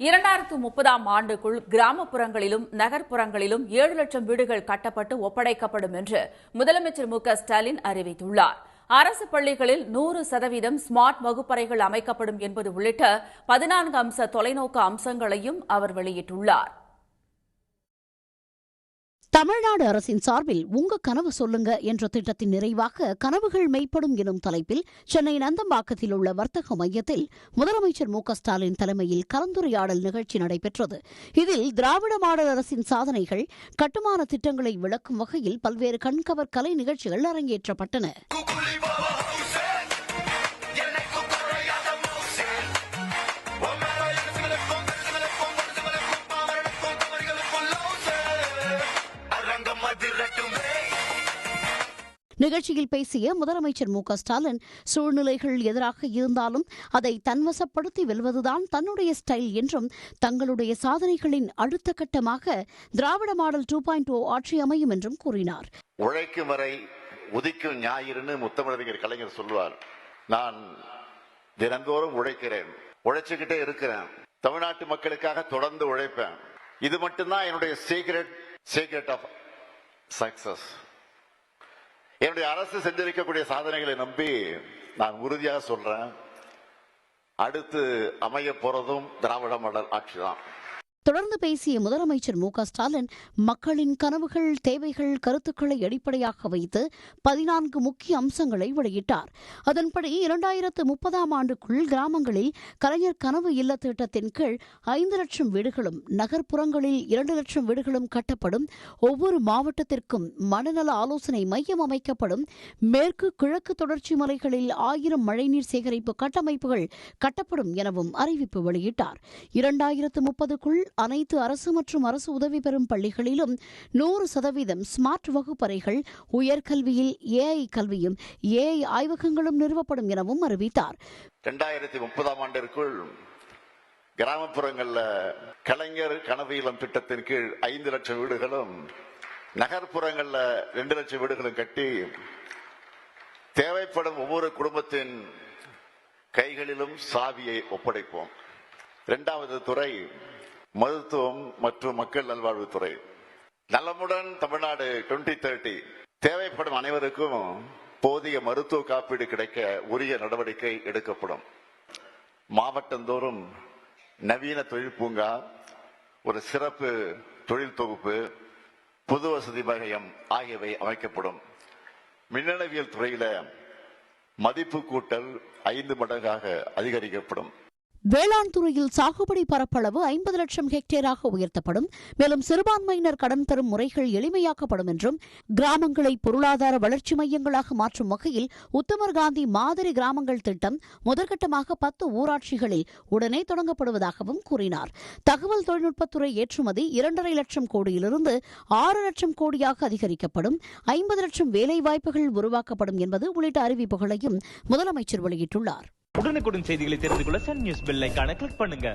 2030ஆம் ஆண்டுக்குள் கிராமப்புறங்களிலும் நகர்ப்புறங்களிலும் 7 லட்சம் வீடுகள் கட்டப்பட்டு ஒப்படைக்கப்படும் என்று முதலமைச்சர் மு.க.ஸ்டாலின் அறிவித்துள்ளார். அரசு பள்ளிகளில் 100% ஸ்மார்ட் வகுப்பறைகள் அமைக்கப்படும் என்பது உள்ளிட்ட 14 அம்ச தொலைநோக்கு அம்சங்களையும் அவர் வெளியிட்டுள்ளார். தமிழ்நாடு அரசின் சார்பில் உங்க கனவு சொல்லுங்க என்ற திட்டத்தின் நிறைவாக கனவுகள் மெய்ப்படும் எனும் தலைப்பில் சென்னை நந்தம்பாக்கத்தில் உள்ள வர்த்தக மையத்தில் முதலமைச்சர் மு.க.ஸ்டாலின் தலைமையில் கலந்துரையாடல் நிகழ்ச்சி நடைபெற்றது. இதில் திராவிட மாடல் அரசின் சாதனைகள், கட்டுமான திட்டங்களை விளக்கும் வகையில் பல்வேறு கண்கவர் கலை நிகழ்ச்சிகள் அரங்கேற்றப்பட்டன. நிகழ்ச்சியில் பேசிய முதலமைச்சர் மு.க.ஸ்டாலின், சூழ்நிலைகள் எதிராக இருந்தாலும் அதை தன்வசப்படுத்தி வெல்வதுதான் தன்னுடைய ஸ்டைல் என்றும், தங்களுடைய சாதனைகளின் அடுத்த கட்டமாக திராவிட மாடல் 2.0 ஆட்சி அமையும் என்றும் கூறினார். உழைக்கும் வரை உதிக்கும் ஞாயிறுன்னு முத்தமிழறிஞர் கலைஞர் சொல்வார். நான் தினந்தோறும் உழைக்கிறேன், உழைச்சுக்கிட்டே இருக்கிறேன், தமிழ்நாட்டு மக்களுக்காக தொடர்ந்து உழைப்பேன். இது மட்டும்தான் என்னுடைய சீக்ரெட் ஆஃப் சக்சஸ். என்னுடைய அரசு செஞ்சிருக்கக்கூடிய சாதனைகளை நம்பி நான் உறுதியாக சொல்றேன், அடுத்து அமைய போறதும் திராவிட மாடல் ஆட்சிதான். தொடர்ந்து பேசிய முதலமைச்சர் மு.க.ஸ்டாலின், மக்களின் கனவுகள், தேவைகள், கருத்துக்களை அடிப்படையாக வைத்து 14 முக்கிய அம்சங்களை வெளியிட்டார். அதன்படி 2030ஆம் ஆண்டுக்குள் கிராமங்களில் கலைஞர் கனவு இல்ல திட்டத்தின் கீழ் 5 லட்சம் வீடுகளும், நகர்ப்புறங்களில் 2 லட்சம் வீடுகளும் கட்டப்படும். ஒவ்வொரு மாவட்டத்திற்கும் மனநல ஆலோசனை மையம் அமைக்கப்படும். மேற்கு கிழக்கு தொடர்ச்சி மலைகளில் 1000 மழைநீர் சேகரிப்பு கட்டமைப்புகள் கட்டப்படும் எனவும் அறிவிப்பு வெளியிட்டார். 2030க்குள் அனைத்து அரசு மற்றும் அரசு உதவி பெறும் பள்ளிகளிலும் 100% ஸ்மார்ட் வகுப்பறைகள், உயர்கல்வியில் AI கல்வியும் AI ஆய்வகங்களும் நிறுவப்படும் எனவும் அறிவித்தார். 2030ஆம் ஆண்டிற்குள் கிராமப்புறங்களில் கலைஞர் கனவு இல்லம் திட்டத்தின் கீழ் 5 லட்சம் வீடுகளும், நகர்ப்புறங்களில் 2 லட்சம் வீடுகளும் கட்டி தேவைப்படும் ஒவ்வொரு குடும்பத்தின் கைகளிலும் சாவியை ஒப்படைப்போம். 2வது துறை மருத்துவம் மற்றும் மக்கள் நல்வாழ்வுத்துறை. நலமுடன் தமிழ்நாடு 2030 தேவைப்படும் அனைவருக்கும் போதிய மருத்துவ காப்பீடு கிடைக்க உரிய நடவடிக்கை எடுக்கப்படும். மாவட்டந்தோறும் நவீன தொழில் பூங்கா, ஒரு சிறப்பு தொழில் தொகுப்பு, பொது வசதி மையம் ஆகியவை அமைக்கப்படும். மின்னணுவியல் துறையில மதிப்பு கூட்டல் 5 மடங்காக அதிகரிக்கப்படும். வேளாண் துறையில் சாகுபடி பரப்பளவு 50 லட்சம் ஹெக்டேராக உயர்த்தப்படும். மேலும் சிறுபான்மையினர் கடன் பெறும் முறைகள் எளிமையாக்கப்படும் என்றும், கிராமங்களை பொருளாதார வளர்ச்சி மையங்களாக மாற்றும் வகையில் உத்தமர் காந்தி மாதிரி கிராமங்கள் திட்டம் முதற்கட்டமாக 10 ஊராட்சிகளில் உடனே தொடங்கப்படுவதாகவும் கூறினார். தகவல் தொழில்நுட்பத்துறை ஏற்றுமதி 2.5 லட்சம் கோடியிலிருந்து 6 லட்சம் கோடியாக அதிகரிக்கப்படும். 50 லட்சம் வேலைவாய்ப்புகள் உருவாக்கப்படும் என்பது உள்ளிட்ட அறிவிப்புகளையும் முதலமைச்சர் வெளியிட்டுள்ளார். உடனுக்குடன் செய்திகளை தெரிந்து கொள்ள சன் நியூஸ் பெல் ஐகானை கிளிக் பண்ணுங்க.